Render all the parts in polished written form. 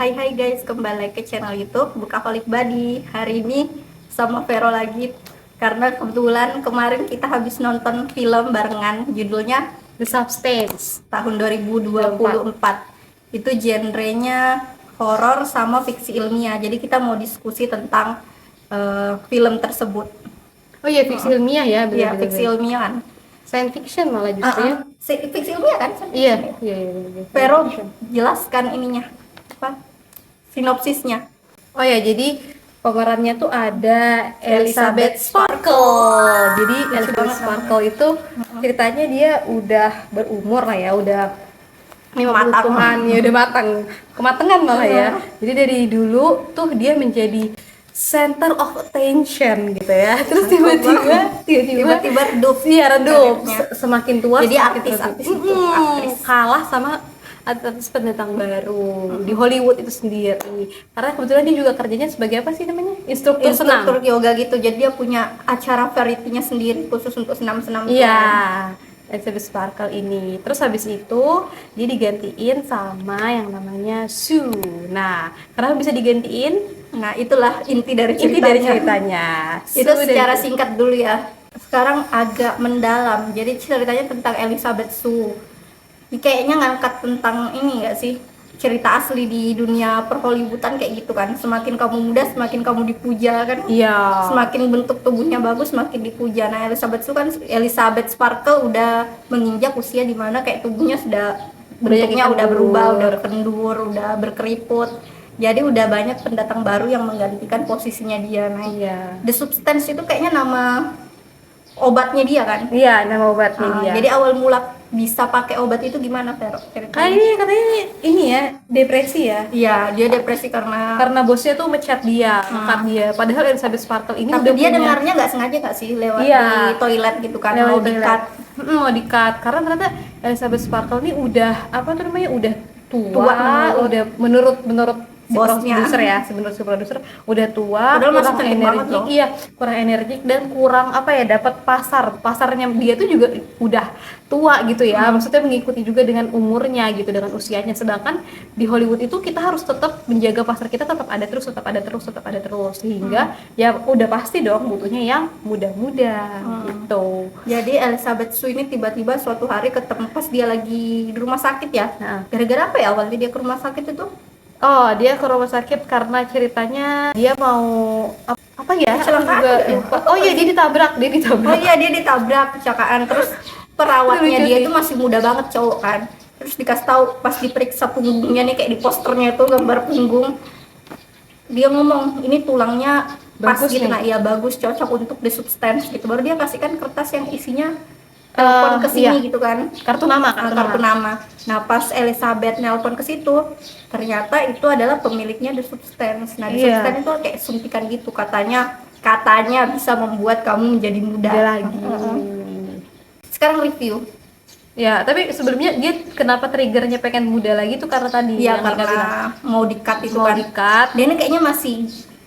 Hai guys, kembali lagi ke channel YouTube Bukaholic Body. Hari ini sama Vero lagi karena kebetulan kemarin kita habis nonton film barengan, judulnya The Substance tahun 2024. Itu genrenya horor sama fiksi ilmiah. Jadi kita mau diskusi tentang film tersebut. Oh iya, fiksi ilmiah ya, Iya, benar-benar. fiksi ilmiah kan. Science fiction malah justru ya. Fiksi ilmiah kan? Iya, iya. Vero, jelaskan ininya apa? Sinopsisnya. Oh ya, jadi pemerannya tuh ada Elizabeth Sparkle. Jadi Elizabeth Sparkle itu ceritanya dia udah berumur lah ya, udah Matang. ya udah matang, kematangan malah ya. Jadi dari dulu tuh dia menjadi center of attention gitu ya. Terus tiba-tiba redup. Iya, redup. Karirnya. Semakin tua Jadi semakin artis redup. itu, artis. Kalah sama artis pendatang baru di Hollywood itu sendiri. Karena kebetulan dia juga kerjanya sebagai apa sih namanya? Instruktur senam. Instruktur yoga gitu. Jadi dia punya acara variety-nya sendiri khusus untuk senam-senam. Iya, Elizabeth Sparkle ini. Terus habis itu dia digantiin sama yang namanya Sue. Nah, kenapa bisa digantiin? Nah, itulah inti dari Inti ceritanya. dari ceritanya. Itu Sue secara dan- singkat dulu ya. Sekarang agak mendalam. Jadi ceritanya tentang Elizabeth Sue. Ini kayaknya ngangkat tentang ini nggak sih? Cerita asli di dunia per-Hollywoodan kayak gitu kan. Semakin kamu muda, semakin kamu dipuja kan. Iya. Semakin bentuk tubuhnya bagus, semakin dipuja. Nah, Elizabeth Sparkle udah menginjak usia dimana kayak tubuhnya sudah bentuknya udah berubah, udah berkendur, udah berkeriput. Jadi udah banyak pendatang baru yang menggantikan posisinya dia. Nah, Iya. The Substance itu kayaknya nama obatnya dia kan. Iya, nama obatnya Ah, dia. jadi awal mula bisa pakai obat itu gimana, Vero? Katanya ini ya, depresi ya. Iya, dia depresi karena Bosnya tuh mecat dia, ngekat dia. Padahal Elizabeth Sparkle ini tapi udah dia punya dengarnya nggak sengaja nggak sih lewat Iya. di toilet gitu kan, lewat mau toilet. di-cut. Mau di-cut karena ternyata Elizabeth Sparkle ini udah apa tuh namanya, udah tua, udah menurut si Bosnya. produser ya, menurut si produser udah tua, Padahal masih kurang cantik banget energik, loh. iya, kurang energik dan kurang apa ya, dapat pasarnya dia tuh juga udah tua gitu ya, maksudnya mengikuti juga dengan umurnya gitu, dengan usianya. Sedangkan di Hollywood itu kita harus tetap menjaga pasar kita, tetap ada terus sehingga ya udah pasti dong butuhnya yang muda-muda gitu. Jadi Elizabeth Sue ini tiba-tiba suatu hari ketemu pas dia lagi di rumah sakit ya. Nah. Gara-gara apa ya awalnya dia ke rumah sakit itu? Oh, dia ke rumah sakit karena ceritanya dia mau apa ya? Aku Kecelakaan juga ya? lupa. Oh iya, dia ditabrak. Oh iya, dia ditabrak kecelakaan. Terus perawatnya Lucu dia sih. itu masih muda banget, cowok kan. Terus dikasih tahu pas diperiksa punggungnya nih, kayak di posternya itu gambar punggung. Dia ngomong, ini tulangnya pas Bagus gitu. nih. Nah, iya bagus, cocok untuk The Substance gitu. Baru dia kasihkan kertas yang isinya telepon ke sini iya. gitu kan. Kartu nama. Kartu nama. Nah, pas Elizabeth nelpon ke situ, ternyata itu adalah pemiliknya The Substance. Nah, The Iya. Substance itu kayak suntikan gitu, katanya bisa membuat kamu menjadi muda Dia lagi. Sekarang review. Ya, tapi sebelumnya dia kenapa triggernya pengen muda lagi tuh karena tadi Iya, yang Ika bilang. karena mau di-cut itu Mau kan. di-cut. Dia ini kayaknya masih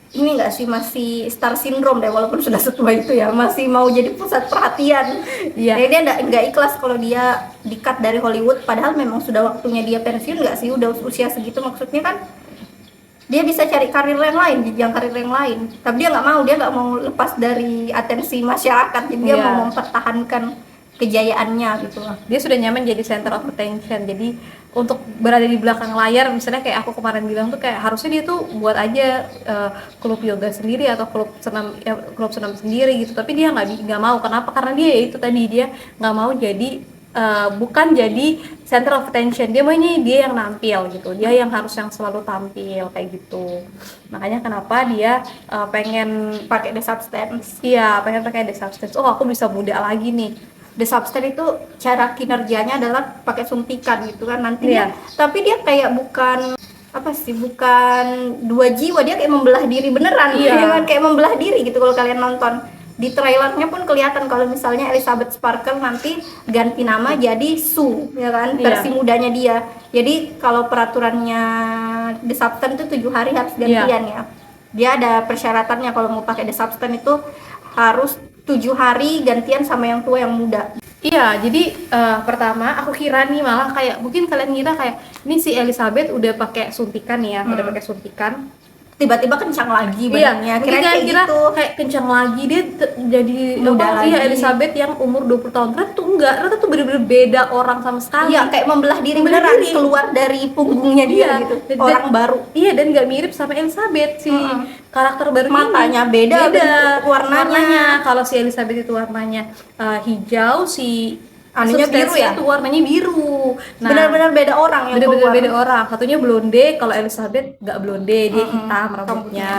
ini enggak sih, masih star syndrome deh, walaupun sudah setua itu ya, masih mau jadi pusat perhatian. Iya. Jadi dia enggak ikhlas kalau dia di-cut dari Hollywood, padahal memang sudah waktunya dia pensiun enggak sih, udah usia segitu, maksudnya kan dia bisa cari karir yang lain, jenjang karir yang lain. Tapi dia nggak mau lepas dari atensi masyarakat, jadi dia Iya. mau mempertahankan kejayaannya gitu lah. Dia sudah nyaman jadi center of attention. Jadi untuk berada di belakang layar, misalnya kayak aku kemarin bilang tuh, kayak harusnya dia tuh buat aja klub yoga sendiri atau klub senam sendiri gitu. Tapi dia nggak mau. Kenapa? Karena dia itu tadi, dia nggak mau jadi bukan jadi center of attention. Dia maunya dia yang nampil gitu. Dia yang selalu tampil kayak gitu. Makanya kenapa dia pengen Pakai The Substance. pengen pakai The Substance. Oh, aku bisa muda lagi nih. The Substance itu cara kinerjanya adalah pakai suntikan gitu kan nanti Iya. tapi dia kayak bukan dua jiwa, dia kayak membelah diri beneran. Iya. Ya kan? Kayak membelah diri gitu kalau kalian nonton. Di trailernya pun kelihatan kalau misalnya Elizabeth Sparkle nanti ganti nama jadi Sue, ya kan, Iya. versi mudanya dia. Jadi kalau peraturannya The Substance itu 7 hari harus gantian ya. Dia ada persyaratannya, kalau mau pakai The Substance itu harus 7 hari gantian sama yang tua yang muda. Iya, jadi pertama aku kira nih malah kayak mungkin kalian ngira kayak ini si Elizabeth udah pakai suntikan ya, udah pakai suntikan. Tiba-tiba kencang lagi Iya, badannya, mungkin kirain kalian kayak kira gitu. kayak kencang lagi dia jadi Muda apa? Iya, lagi. Elizabeth yang umur 20 tahun. Ternyata tuh enggak, ternyata tuh bener-bener beda orang sama sekali. Iya, kayak membelah diri Membelah beneran, diri. keluar dari punggungnya dia Iya, gitu. dan- Orang baru. Iya, dan nggak mirip sama Elizabeth si karakter baru Matanya ini. beda, bentuk warnanya. Kalau si Elizabeth itu warnanya hijau, si Anunya biru substansinya ya? itu warnanya biru. Nah, Benar-benar beda orang yang bener-bener keluar. beda orang. Satunya blonde, kalau Elizabeth nggak blonde, dia hitam rambutnya.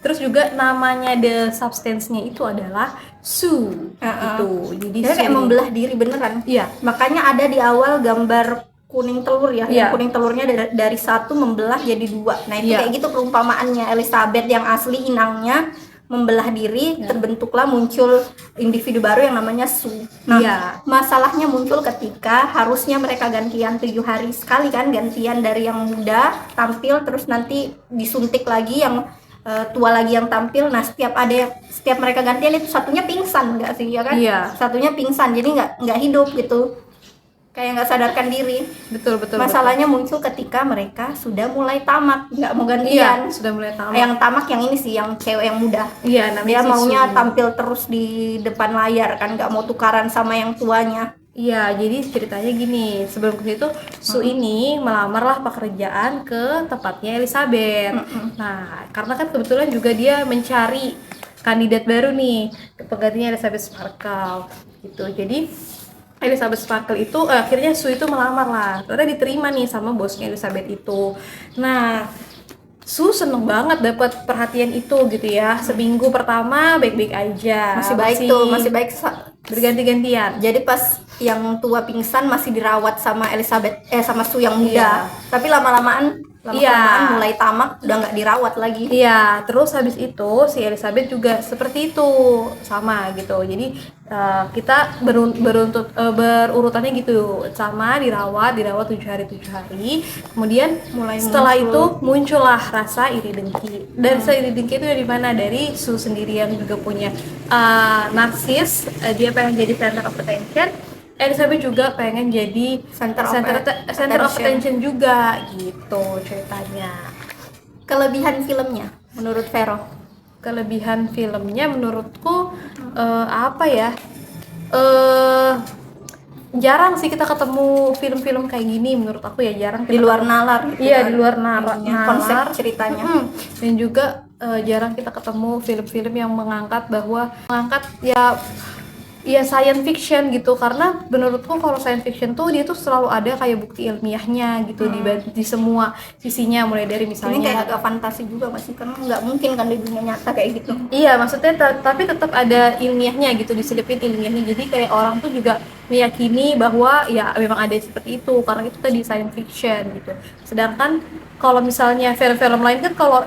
Terus juga namanya the substance-nya itu adalah Sue. Itu. Jadi Dia kayak Sue. membelah diri beneran. Iya. Makanya ada di awal gambar kuning telur ya. Iya. Yang kuning telurnya dari satu membelah jadi dua. Nah itu Iya. kayak gitu perumpamaannya. Elizabeth yang asli inangnya membelah diri, terbentuklah muncul individu baru yang namanya Sue. Nah, Iya. masalahnya muncul ketika harusnya mereka gantian 7 hari sekali kan, gantian dari yang muda tampil terus nanti disuntik lagi yang tua lagi yang tampil. Nah setiap mereka gantian itu satunya pingsan nggak sih ya kan? Iya. Satunya pingsan jadi nggak hidup gitu, kayak nggak sadarkan diri. Betul, betul. Masalahnya muncul ketika mereka sudah mulai tamak, nggak mau Iya, gantian. sudah mulai tamat. Yang tamak yang ini sih, yang cewek yang muda. Iya, Dia namanya si maunya Sue. tampil terus di depan layar kan, nggak mau tukaran sama yang tuanya. Iya, jadi ceritanya gini, sebelum ke situ Sue ini melamarlah pekerjaan ke tempatnya Elizabeth. Nah, karena kan kebetulan juga dia mencari kandidat baru nih, penggantinya Elizabeth Sparkle gitu. Jadi Elizabeth Sparkle itu akhirnya Sue itu melamar lah, ternyata diterima nih sama bosnya Elizabeth itu. Nah, Sue seneng banget dapat perhatian itu gitu ya. Seminggu pertama baik-baik aja, Masih baik tuh, masih baik. berganti-gantian. Jadi pas yang tua pingsan masih dirawat sama Elizabeth, sama Sue yang muda. Iya. Tapi lama-lamaan Iya. mulai tamak, udah nggak dirawat lagi. Iya, terus habis itu si Elizabeth juga seperti itu, sama gitu. Jadi kita berurutannya gitu, sama dirawat 7 hari. Kemudian Mulai setelah muncul. itu muncullah rasa iri dengki. Dan rasa iri dengki itu dari mana? Dari Sue sendiri yang juga punya narsis, dia pengen jadi center of attention. Elizabeth juga pengen jadi Center of attention juga gitu ceritanya. Kelebihan filmnya menurut Vero? Kelebihan filmnya menurutku apa ya? Jarang sih kita ketemu film-film kayak gini, menurut aku ya jarang Di kita luar nalar gitu Iya, kan? di luar nalar. Konsep ceritanya. Dan juga jarang kita ketemu film-film yang mengangkat ya science fiction gitu, karena menurutku kalau science fiction tuh dia tuh selalu ada kayak bukti ilmiahnya gitu di semua sisinya, mulai dari Ini misalnya kayak agak fantasi juga masih, karena nggak mungkin kan di dunia nyata kayak gitu. iya, maksudnya tapi tetap ada ilmiahnya gitu, diselipin ilmiahnya. Jadi kayak orang tuh juga meyakini bahwa ya memang ada seperti itu karena itu tadi science fiction gitu. Sedangkan kalau misalnya film-film lain kan kalau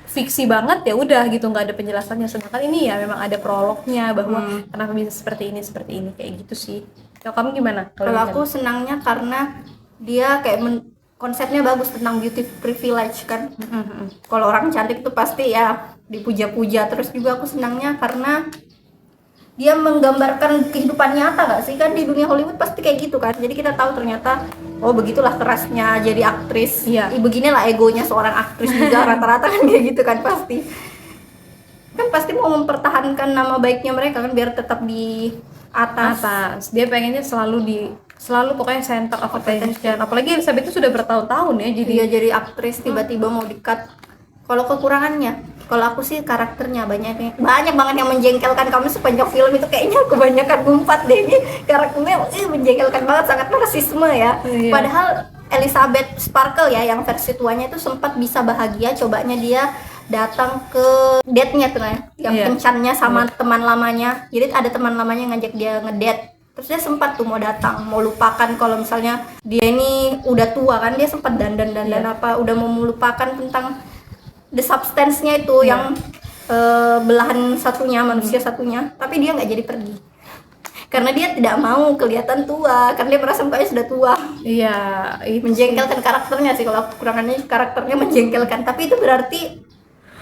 fiksi banget ya udah gitu, nggak ada penjelasannya. Sedangkan ini ya memang ada prolognya bahwa kenapa bisa seperti ini kayak gitu sih. Kalau kamu gimana? Kalau aku senangnya karena dia kayak konsepnya bagus tentang beauty privilege kan. Kalau orang cantik itu pasti ya dipuja-puja. Terus juga aku senangnya karena dia menggambarkan kehidupan nyata gak sih, kan di dunia Hollywood pasti kayak gitu kan. Jadi kita tahu ternyata oh begitulah kerasnya jadi aktris. Iya. Beginilah egonya seorang aktris juga rata-rata kan kayak gitu kan pasti. Kan pasti mau mempertahankan nama baiknya mereka kan biar tetap di atas. Dia pengennya selalu pokoknya center of attention. Apalagi Elizabeth itu sudah bertahun-tahun ya jadi Dia jadi aktris tiba-tiba mau di-cut. Kalau kekurangannya, kalau aku sih karakternya banyak banget yang menjengkelkan. Kamu sepanjang film itu kayaknya kebanyakan gumpat deh, ini karakternya menjengkelkan banget, sangat narsisme ya. Iya. Padahal Elizabeth Sparkle ya yang versi tuanya itu sempat bisa bahagia, cobanya dia datang ke date-nya tuh ya, yang Iya. kencannya sama teman lamanya. Jadi ada teman lamanya ngajak dia ngedate. Terus dia sempat tuh mau datang, mau lupakan kalau misalnya dia ini udah tua kan, dia sempat dandan apa, udah mau melupakan tentang the substance-nya itu yang belahan satunya, manusia satunya. Tapi dia nggak jadi pergi karena dia tidak mau kelihatan tua, karena dia merasa mukanya sudah tua. iya itu Menjengkelkan karakternya sih, kalau kekurangannya karakternya menjengkelkan. Tapi itu berarti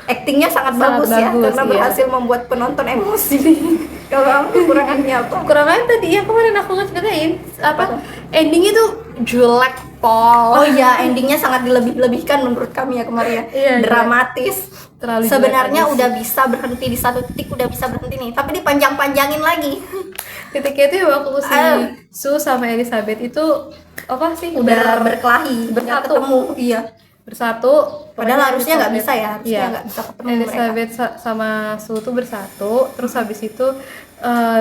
aktingnya sangat bagus ya, karena iya. berhasil membuat penonton emosi. Kalau kamu kekurangannya apa? Kekurangannya tadi yang kemarin aku nge-ceritain apa endingnya tuh jelek pol. Oh iya, endingnya sangat dilebih-lebihkan menurut kami ya kemarin ya. Iya, Dramatis. Terlalu Sebenarnya jelek aja udah bisa berhenti di satu titik, udah bisa berhenti nih, tapi dipanjang-panjangin lagi. Ketika itu waktu si Ah. Sue sama Elizabeth itu apa sih Udah berkelahi, bersatu. ketemu. Iya. bersatu. Padahal harusnya nggak Elizabeth- bisa ya, harusnya iya. nggak bisa ketemu mereka. Elizabeth sama Sue tuh bersatu, terus habis itu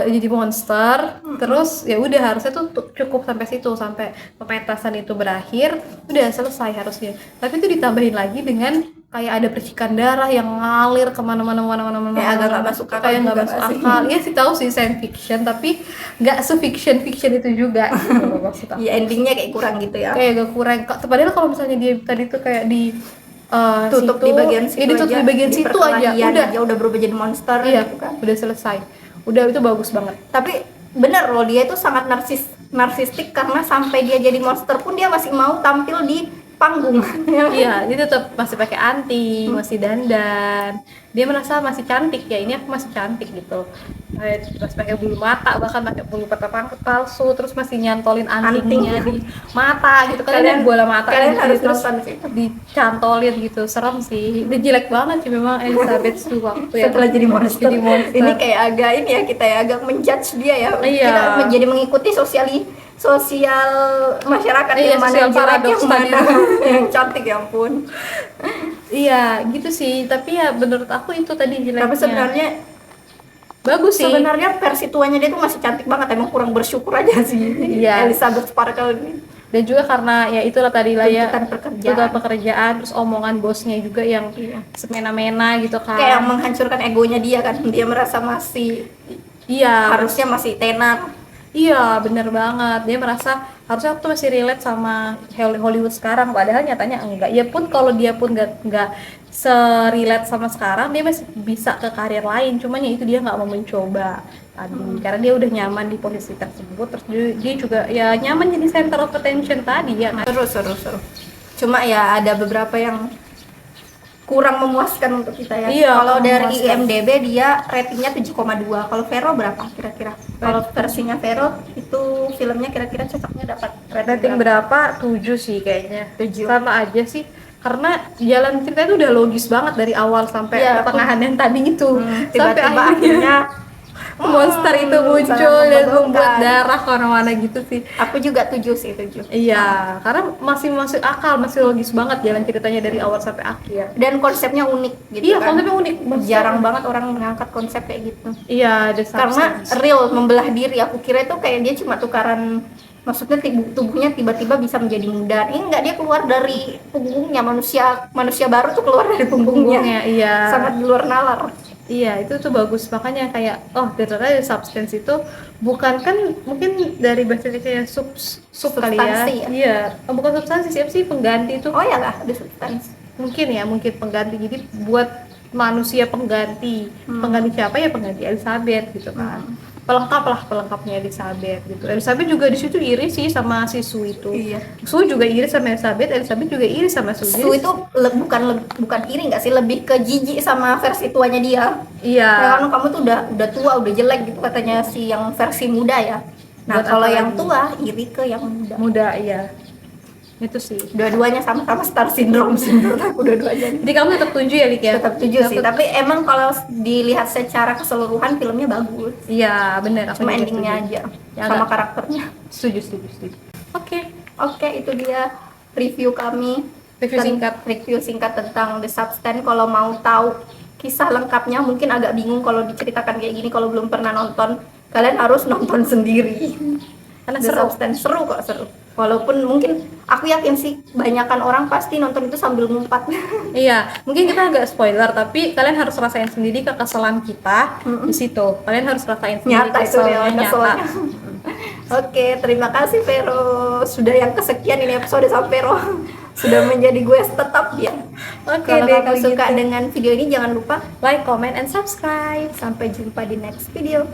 jadi monster, terus ya udah harusnya tuh cukup sampai situ, sampai pementasan itu berakhir, udah selesai harusnya. Tapi itu ditambahin lagi dengan kayak ada percikan darah yang ngalir kemana-mana, Kayak agak nggak masuk akal kayak nggak juga masuk nggak sih? akal. Iya sih tahu sih science fiction, tapi nggak se-fiction itu juga. Gitu loh maksud aku. Iya, endingnya kayak kurang gitu ya. Kayak agak kurang. Padahal kalau misalnya dia tadi tuh kayak di Tutup situ, di bagian situ ya ditutup aja, di bagian situ aja, udah berubah jadi monster iya, gitu kan. udah selesai. Udah itu bagus banget. Tapi bener loh, dia itu sangat narsistik karena sampai dia jadi monster pun dia masih mau tampil di panggung. Iya, dia tetap masih pakai anting, masih dandan. Dia merasa masih cantik ya, ini aku masih cantik gitu. Masih pakai bulu mata, bahkan pakai bulu mata palsu, terus masih nyantolin antingnya di mata gitu. Kalian bola mata kalian gitu, harus terus nonton sih. dicantolin gitu, serem sih. Udah jelek banget sih memang Elizabeth tuh waktu ya. Setelah jadi monster. Ini kayak agak ini ya, kita ya agak menjudge dia ya. Iya. Kita menjadi mengikuti sosial masyarakat Iya, yang mana sosial yang jelek, paradoks yang mana yang cantik, ya ampun. Iya, gitu sih. Tapi ya menurut aku itu tadi jeleknya. Tapi sebenarnya bagus sih. sebenarnya versi tuanya dia tuh masih cantik banget, emang kurang bersyukur aja sih. Iya. Elizabeth Sparkle ini. Dan juga karena ya itulah tadi lah ya, Tuntutan pekerjaan, terus omongan bosnya juga yang semena-mena gitu kan. Kayak yang menghancurkan egonya dia kan, dia merasa masih Iya, harusnya masih tenar. iya bener banget. Dia merasa harusnya aku tuh masih relate sama Hollywood sekarang, padahal nyatanya enggak. Ya pun kalau dia pun nggak se-relate sama sekarang, dia masih bisa ke karir lain. Cuman ya itu dia nggak mau mencoba tadi, karena dia udah nyaman di posisi tersebut. Terus dia juga ya nyaman jadi center of attention tadi ya kan. Seru. Cuma ya ada beberapa yang kurang memuaskan untuk kita ya. Iya, Kalau dari memuaskan. IMDb dia ratingnya 7,2. Kalau Vero berapa kira-kira? Kalau versinya Vero itu filmnya kira-kira cocoknya dapat Rating berapa? 7 sih kayaknya. 7. Sama aja sih. Karena jalan cerita itu udah logis banget dari awal sampai Iya, pertengahan yang tadi itu. Sampai Tiba-tiba akhirnya monster itu muncul sangat dan membuat membengkak. darah kemana-mana gitu sih. Aku juga 7 sih, 7. Iya, karena masih masuk akal, masih logis banget jalan ceritanya dari awal sampai akhir. Dan konsepnya unik gitu Iya, kan. konsepnya unik. Jarang banget orang mengangkat konsep kayak gitu. Iya, ada Karena substance. real membelah diri. Aku kira itu kayak dia cuma tukaran, maksudnya tubuhnya tiba-tiba bisa menjadi muda. Ini enggak, dia keluar dari punggungnya, manusia baru tuh keluar dari punggungnya. Iya. Sangat di luar nalar. Iya, itu tuh bagus. Makanya kayak ternyata dari substance itu bukan kan mungkin dari bahasa Indonesia sub kali ya. Substansi ya? Iya, bukan substansi, siapa sih pengganti itu? Oh ya lah, ada substansi. Mungkin pengganti. Jadi buat manusia pengganti. Pengganti siapa ya? Pengganti Elizabeth gitu kan. Pelengkapnya Elizabeth gitu. Elizabeth juga di situ iri sih sama si Sue itu. Iya. Sue juga iri sama Elizabeth juga iri sama Sue. Su itu bukan iri nggak sih, lebih ke jijik sama versi tuanya dia. Iya. Ya, karena kamu tuh udah tua, udah jelek gitu katanya si yang versi muda ya. Nah, Buat kalau apa yang lagi? tua iri ke yang muda. Muda, iya. Itu sih. Dua-duanya sama-sama star syndrome sih menurut aku, dua-duanya. Jadi kamu tetap 7 ya, Lik ya? Tetap 7 sih, tapi emang kalau dilihat secara keseluruhan filmnya bagus. Iya, benar. Aku Cuma juga endingnya setuju. aja Ya, sama enggak. karakternya. Setuju. Oke. Oke, itu dia review kami. Review singkat tentang The Substance. Kalau mau tahu kisah lengkapnya, mungkin agak bingung kalau diceritakan kayak gini kalau belum pernah nonton. Kalian harus nonton sendiri. Karena The seru. Substance seru kok, seru. Walaupun mungkin aku yakin sih banyakan orang pasti nonton itu sambil ngumpat. Iya, mungkin kita agak spoiler, tapi kalian harus rasain sendiri kekesalan kita di situ. Kalian harus rasain sendiri Nyata itu ya, keselnya, keselnya. Oke, terima kasih Vero. Sudah yang kesekian ini episode sama Vero. Sudah menjadi gue tetap ya. Oke Kalau deh, kamu kalau suka gitu. dengan video ini jangan lupa Like, comment, and subscribe. sampai jumpa di next video.